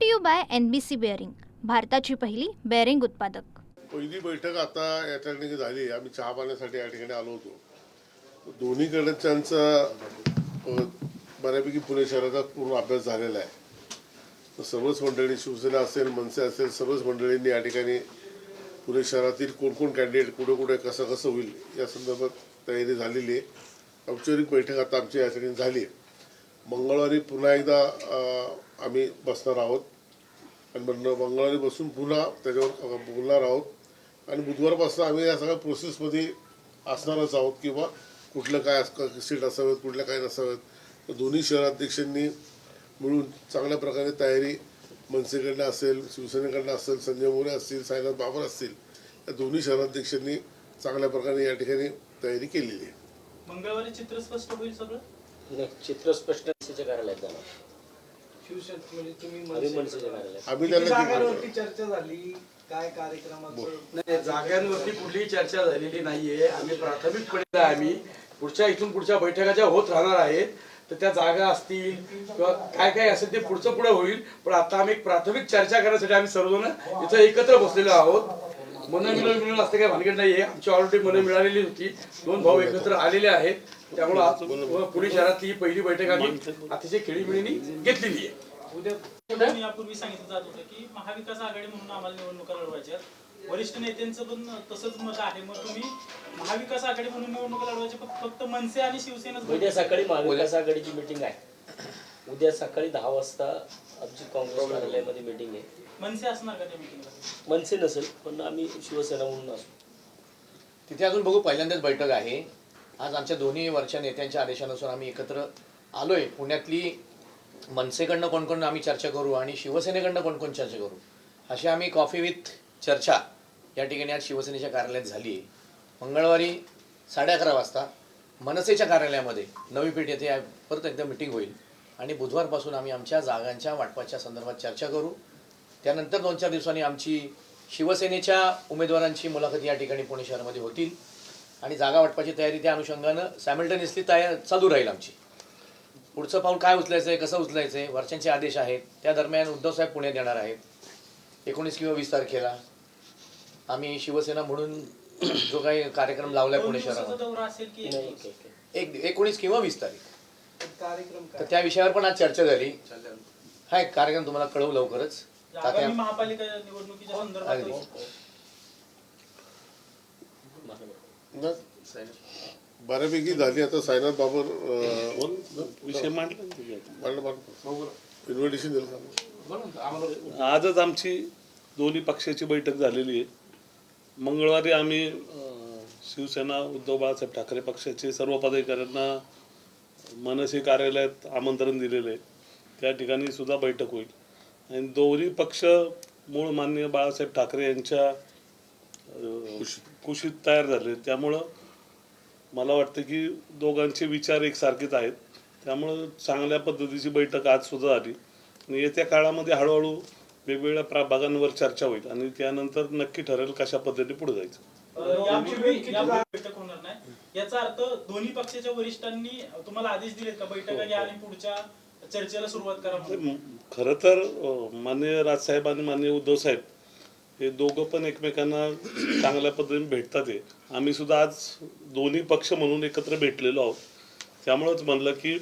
To you by NBC bearing, भारताची पहिली bearing उत्पादक। पहिली बैठक आता या ठिकाणी झाली। आम्ही चहा पाण्यासाठी या ठिकाणी आलो होतो। दोन्हीकडच्यांचा बऱ्यापैकी पुणे शहराचा पूर्ण अभ्यास झालेला आहे। तर सर्वच मंडळी, शिवसेना असेल, मनसे असेल, सर्वच मंडळींनी या ठिकाणी पुणे शहरातील कोण कॅन्डिडेट कुठे कुठे कसं कसं होईल या संदर्भात तयारी झालेली आहे। औपचारिक बैठक आता आमची या ठिकाणी झाली आहे। मंगळवारी पुन्हा एकदा आम्ही बसणार आहोत आणि मंगळवारी बसून पुन्हा त्याच्यावर बोलणार आहोत आणि बुधवारपासून आम्ही या सगळ्या प्रोसेसमध्ये असणारच आहोत किंवा कुठलं काय सीट असावेत, कुठल्या काय नसावेत। तर दोन्ही शहराध्यक्षांनी मिळून चांगल्या प्रकारे तयारी मनसेकडनं असेल, शिवसेनेकडनं असेल, संजय मोरे असतील, साईनाथ बाबर असतील, या दोन्ही शहराध्यक्षांनी चांगल्या प्रकारे या ठिकाणी तयारी केलेली आहे। मंगळवारी चित्र स्पष्ट होईल सगळं? नाही, चित्र स्पष्ट मनसेच्या कार्यालयात जाणार। म्हणजे तुम्ही मनसेच्या कार्यालयात आम्ही त्यांना जागांवरती चर्चा झाली, काय कार्यक्रमाचं? नाही, जागांवरती कुठलीही चर्चा झालेली नाहीये। आम्ही प्राथमिकपणे इथून पुढच्या बैठका ज्या होत राहणार आहेत तर त्या जागा असतील किंवा काय काय असेल ते पुढे होईल। पण आता आम्ही एक प्राथमिक चर्चा करण्यासाठी आम्ही सर्वजण इथं एकत्र बसलेलो आहोत। मन मिळून असं काही भानगड नाहीये। आमची ऑलरेडी मन मिळालेली होती, दोन भाऊ एकत्र आलेले आहेत। त्यामुळे आज पुणे शहरातली ही पहिली बैठक आम्ही अतिशय खेळीमेळीने घेतलेली आहे। उद्या यापूर्वी सांगितलं जात होतं की महाविकास आघाडी म्हणून आम्हाला निवडणुका लढवायच्या, वरिष्ठ नेत्यांचं पण तसंच मत आहे। मग तुम्ही महाविकास आघाडी म्हणून निवडणुका लढवायच्या, फक्त मनसे आणि शिवसेनाच? उद्या सकाळी महाविकास आघाडीची मीटिंग आहे। उद्या सकाळी 10 वाजता आमची काँग्रेस कार्यालयामध्ये मीटिंग आहे। मनसे असणार का त्या मीटिंगला? मनसे नसेल, पण आम्ही शिवसेना म्हणून असू तिथे अजून बघू। पहिल्यांदाच बैठक आहे आज। आमच्या दोन्ही वरच्या नेत्यांच्या आदेशानुसार आम्ही एकत्र आलोय। पुण्यातली मनसेकडनं कोण आम्ही चर्चा करू आणि शिवसेनेकडनं कोण चर्चा करू, अशी आम्ही कॉफी विथ चर्चा या ठिकाणी आज शिवसेनेच्या कार्यालयात झाली आहे। मंगळवारी 11:30 वाजता मनसेच्या कार्यालयामध्ये नवी पेठ येथे परत एकदा मिटिंग होईल आणि बुधवारपासून आम्ही आमच्या जागांच्या वाटपाच्या संदर्भात चर्चा करू। त्यानंतर 2-4 दिवसांनी आमची शिवसेनेच्या उमेदवारांची मुलाखत या ठिकाणी पुणे शहरामध्ये होतील आणि जागा वाटपाची तयारी त्या अनुषंगानं सायमल्टेनियसली चालू राहील आमची। पुढचं पाऊल काय उचलायचं आहे, कसं उचलायचं आहे, वरच्यांचे आदेश आहेत। त्या दरम्यान उद्धवसाहेब पुण्यात येणार आहेत 19 किंवा 20 तारखेला। आम्ही शिवसेना म्हणून जो काही कार्यक्रम लावलाय पुणे शहरामध्ये 19 किंवा 20 तारीख कार्यक्रम तर त्या विषयावर पण आज चर्चा झाली। हा एक कार्यक्रम तुम्हाला कळवू लवकरच। महापालिका निवडणुकीच्या संदर्भात बऱ्यापैकी झाली। आता साईनाथ बाबर विषय मांडला इन्व्हिटेशन दिलं। आजच आमची दोन्ही पक्षाची बैठक झालेली आहे। मंगळवारी आम्ही शिवसेना उद्धव बाळासाहेब ठाकरे पक्षाचे सर्व पदाधिकाऱ्यांना मनसे कार्यालयात आमंत्रण दिलेलं आहे। त्या ठिकाणी सुद्धा बैठक होईल आणि दोन्ही पक्ष मूळ माननीय बाळासाहेब ठाकरे यांच्या कुशीत तयार झाले। त्यामुळं मला वाटतं की दोघांचे विचार एकसारखेच आहेत। त्यामुळं चांगल्या पद्धतीची बैठक आज सुद्धा झाली आणि येत्या काळामध्ये हळूहळू वेगवेगळ्या प्रभागांवर चर्चा होईल आणि त्यानंतर नक्की ठरेल कशा पद्धतीने पुढे जायचं। बैठक होणार नाही याचा अर्थ दोन्ही पक्षाच्या वरिष्ठांनी तुम्हाला आदेश दिलेत का बैठका घ्या आणि पुढच्या चर्चेला सुरुवात करा? खरं तर माननीय राजसाहेब आणि माननीय उद्धव साहेब हे दोघं पण एकमेकांना चांगल्या पद्धतीने भेटतात आहे। आम्ही सुद्धा आज दोन्ही पक्ष म्हणून एकत्र भेटलेलो आहोत। त्यामुळंच म्हणलं की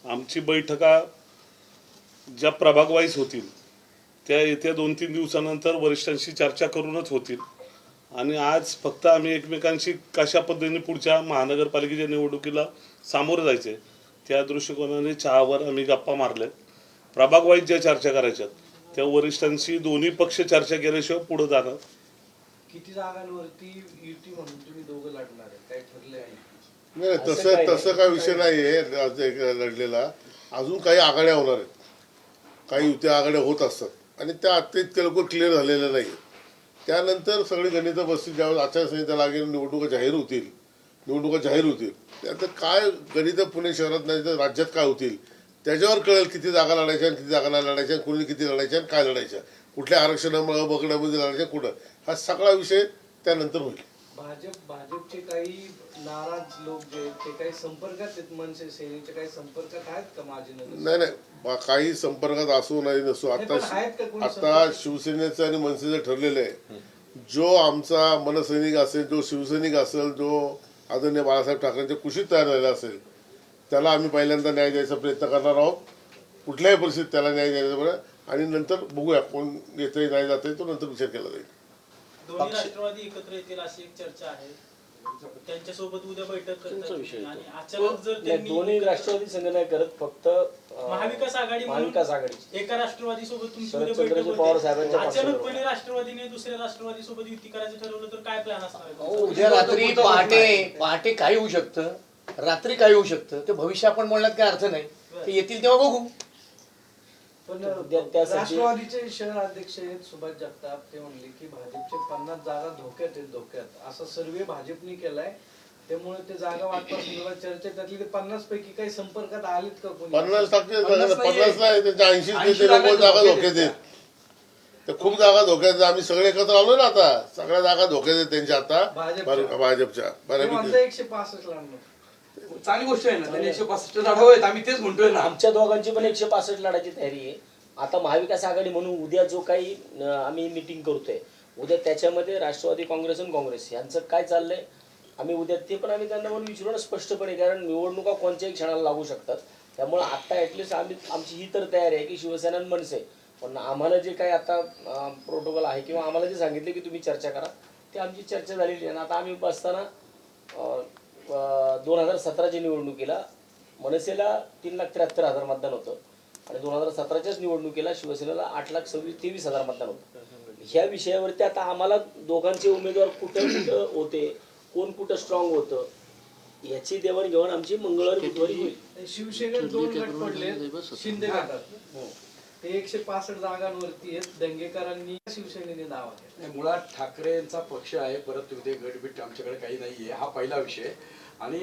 आमची बैठका ज्या प्रभाग वाईज होतील त्या येत्या 2-3 दिवसानंतर वरिष्ठांशी चर्चा करूनच होतील आणि आज फक्त आम्ही एकमेकांशी कशा पद्धतीने पुढच्या महानगरपालिकेच्या निवडणुकीला सामोरं जायचे त्या दृष्टिकोनाने चहावर आम्ही गप्पा मारल्यात। प्रभाग वाईज ज्या चर्चा करायच्यात त्या वरिष्ठांशी दोन्ही पक्ष चर्चा केल्याशिवाय पुढे जाणार। किती जागांवरती युती म्हणून तुम्ही दोघं लढणार आहे, काय ठरले आहे? नाही, तसं काय विषय नाहीये लढलेला। अजून काही आघाड्या होणार आहेत, काही युत्या आघाड्या होत असतात आणि त्या आता इतक्या लवकर क्लिअर झालेल्या नाही। त्यानंतर सगळी गणितं बसतील, ज्यावेळेस आचारसंहिता लागेल, निवडणुका जाहीर होतील त्यात काय गणितं पुणे शहरात नाही तर राज्यात काय होतील त्याच्यावर कळेल किती जागा लढायच्या, किती जागा नाही लढायच्या, कोणी किती लढायच्या, काय लढायच्या, कुठल्या आरक्षणामुळे बघण्यामध्ये लढायच्या, कुठं, हा सगळा विषय त्यानंतर होईल। भाजपचे काही नाराज लोक जे आहेत, ते काही संपर्कात आहेत, मनसे सेनेच्या काही संपर्कात आहेत का माझे नाही नाही काही संपर्कात असू नाही नसू नाही, पण आहेत का कोणी आता संपर्कात? शिवसेनेचं आणि मनसेचं ठरलेलं आहे. जो आमचा मनसैनिक असेल, जो शिवसैनिक असेल, जो आदरणीय बाळासाहेब ठाकरेंच्या कुशीत तयार झालेला असेल, त्याला आम्ही पहिल्यांदा न्याय द्यायचा प्रयत्न करणार आहोत. कुठल्याही परिस्थितीत त्याला न्याय द्यायचा प्रयत्न आणि नंतर बघूया कोण येतंय नाही जातंय तो नंतर विचार केला जाईल. दोन्ही राष्ट्रवादी एकत्र येतील अशी एक चर्चा आहे. त्यांच्यासोबत उद्या बैठक तुमचा विषय करतात आहे आणि तो. अचानक जर नाही, त्यांनी दोन्ही राष्ट्रवादी संघ नाही करत, फक्त महाविकास आघाडी म्हणून महाविकास आघाडीची एका राष्ट्रवादी सोबत तुमची शरद उद्या चंद्रजी बैठक पवार होते. साहेबांच्या अचानकपणे पक्षाबरोबर. राष्ट्रवादीने दुसऱ्या राष्ट्रवादी सोबत युती करायचं ठरवलं तर काय प्लॅन असणार आहे अहो, तुमचा? उद्या रात्री पहाटे काय होऊ शकतं, रात्री काय होऊ शकतं ते भविष्य आपण बोलण्यात काय अर्थ नाही. ते येतील तेव्हा बघू. पण त्यासाठी- राष्ट्रवादीचे शहर अध्यक्ष आहेत सुभाष जगताप, ते म्हणले की भाजपचे 50 जागा धोक्यात आहेत, धोक्यात असा सर्वे भाजपने केलाय. त्यामुळे ते जागा वाटपासंदर्भात चर्चा, त्यातली ते 50 पैकी काही संपर्कात आलेत का कोणी? 50% 50 50 ला त्यांच्या 80 80 लोक जागा धोक्यात धोक्यात आहेत. तर खूप जागा धोक्यात आहेत. आम्ही सगळे एकत्र आलो ना आता, सगळ्या जागा धोक्यात आहेत त्यांच्या आता भाजपच्या ते बऱ्यापैकी. म्हणतात 165 लांब. चांगली गोष्ट आहे ना, त्यांनी 165 लढवावेत, आम्ही तेच म्हणतोय ना. आमच्या दोघांची पण 165 लढायची तयारी आहे. आता महाविकास आघाडी म्हणून उद्या जो काही आम्ही मिटिंग करतोय, उद्या त्याच्यामध्ये राष्ट्रवादी काँग्रेस आणि काँग्रेस यांचं काय चाललंय आम्ही उद्या ते पण आम्ही त्यांना म्हणून विचारू ना स्पष्टपणे, कारण निवडणुका कोणत्याही क्षणाला लागू शकतात. त्यामुळे आता ऍटलिस्ट आमची ही तर तयारी आहे की शिवसेना आणि मनसे, पण आम्हाला जे काही आता प्रोटोकॉल आहे किंवा आम्हाला जे सांगितले की तुम्ही चर्चा करा, ते आमची चर्चा झालेली आहे. आता आम्ही बसताना 2017च्या निवडणुकीला मनसेला 3,73,000 मतदान होतं आणि 2017च्याच निवडणुकीला शिवसेनेला 8,23,000 मतदान होतं. ह्या विषयावरती आता आम्हाला दोघांचे उमेदवार कुठं होते, कोण कुठं स्ट्रॉंग होतं, याची देवाणघेवाण आमची मंगळवारी बुधवारी होईल. शिवसेनेत 2 गट पडले शिंदे गटात, ते 165 जागांवरती आहेत. दंगेकरांनी शिवसेनेने नाव आहे. नाही, मुळात ठाकरेंचा पक्ष आहे, परत ते गटबीट आमच्याकडे काही नाहीये, हा पहिला विषय. आणि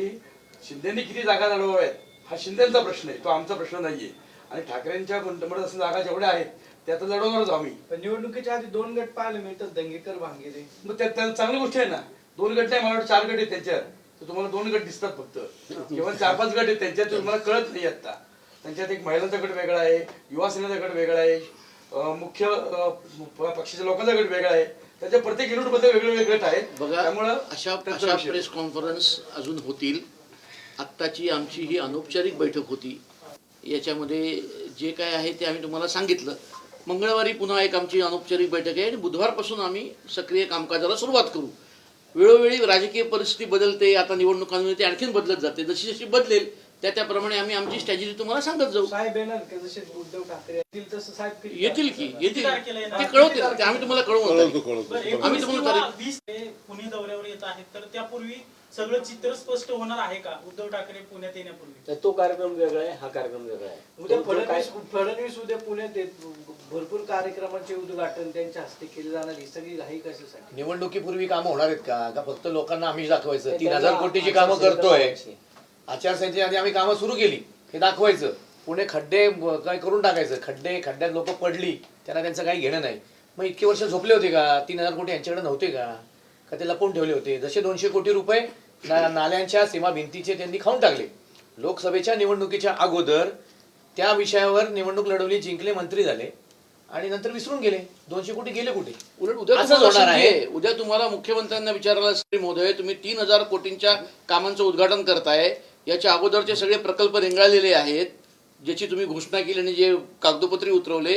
शिंदेनी किती जागा लढवाव्यात हा शिंदेचा प्रश्न आहे, तो आमचा प्रश्न नाहीये. आणि ठाकरेंच्या मंत्रिमंडळ असं जागा जेवढ्या आहेत त्या तर लढवणारच आम्ही. पण निवडणुकीच्या आधी 2 गट पाहायला मिळतात, दंगेकर भांगेरे. मग त्या चांगली गोष्ट आहे ना. 2 गट नाही, मला वाटतं 4 गट आहेत त्यांच्यात, तर तुम्हाला 2 गट दिसतात फक्त, किंवा 4-5 गट आहेत त्यांच्यात, तुम्हाला कळत नाही आता. त्यांच्यात एक महिलांचा गट वेगळा आहे, युवा सेनेचा गट वेगळा आहे, मुख्य पक्षाच्या लोकांचा गट वेगळा आहे. त्याच्या प्रत्येक युनिटमध्ये वेगळे गट आहेत. बघा, त्यामुळं अशा प्रेस कॉन्फरन्स अजून होतील. आत्ताची आमची ही अनौपचारिक बैठक होती, याच्यामध्ये जे काय आहे ते आम्ही तुम्हाला सांगितलं. मंगळवारी पुन्हा एक आमची अनौपचारिक बैठक आहे आणि बुधवारपासून आम्ही सक्रिय कामकाजाला सुरुवात करू. वेळोवेळी राजकीय परिस्थिती बदलते, आता निवडणुकांमध्ये ते आणखीन बदलत जाते. जशी जशी बदलेल त्याप्रमाणे आम्ही आमची स्ट्रॅटेजी तुम्हाला सांगत जाऊ. साहेब येणार का जसे उद्धव ठाकरे येतील तसं साहेब किती येतील की येतील, तारखेला येणार? ते कळवतील, ते आम्ही तुम्हाला कळवू. बरं, आम्ही 19 तुम्हाला किंवा 20 ते पुणे दौऱ्यावर येत आहेत, तर त्यापूर्वी सगळं चित्र स्पष्ट होणार आहे का उद्धव ठाकरे पुण्यात येण्यापूर्वी? तर तो कार्यक्रम वेगळा आहे, हा कार्यक्रम वेगळा आहे. उद्या तो जो काय- फडणवीस उद्या पुण्यात येत, भरपूर कार्यक्रमांचे उद्घाटन त्यांच्या हस्ते केले जाणार. ही सगळी घाई कशासाठी? निवडणुकीपूर्वी कामं होणार आहेत का फक्त लोकांना आम्ही दाखवायचं? ते 3,000 त्यांना कोटीची कामं आचारसंहिता करतोय, लावायची. आचारसंहितेच्या आधी आम्ही कामं सुरू केली हे दाखवायचं. पुणे खड्डे काय करून टाकायचं, खड्ड्यात लोक पडली त्यांना त्यांचं काही घेणं नाही. मग इतके वर्ष झोपले होते का? 3,000 कोटी यांच्याकडे नव्हते का ते लपवून ठेवले होते? जसे 200 कोटी रुपये नाल्यांच्या सीमा भिंतीचे त्यांनी खाऊन टाकले. लोकसभेच्या निवडणुकीच्या अगोदर त्या विषयावर निवडणूक लढवली, जिंकले, मंत्री झाले आणि नंतर विसरून गेले. 200 कोटी गेले कुठे? उलट उद्या असंच तुम्हाला होणार आहे. संधी आहे. उद्या तुम्हाला मुख्यमंत्र्यांना विचारायला श्री महोदय, तुम्ही 3,000 कोटींच्या कामांचं उद्घाटन करताय. याच्या अगोदरचे सगळे प्रकल्प रेंगाळलेले आहेत, ज्याची तुम्ही घोषणा केली आणि जे कागदोपत्री उतरवले,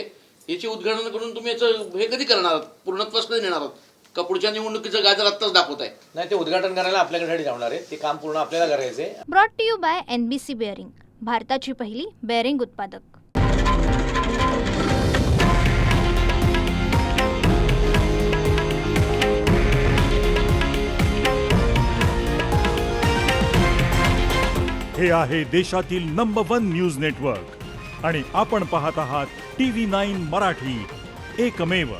याची उद्घाटन करून तुम्ही याचं हे कधी करणार आहात? पूर्णत्वास कधी नेणार आहात का? पुढच्या निवडणुकीचं गाजर आत्ताच दाखवत आहे. नाही, ते उद्घाटन करायला आपल्याकडे जाणार आहे. ते काम पूर्ण आपल्याला करायचंय. Brought to you by NBC bearing, भारताची पहिली बेअरिंग उत्पादक. हे आहे देशातील नंबर 1 न्यूज नेटवर्क आणि आपण पाहत आहात TV9 मराठी, एकमेव.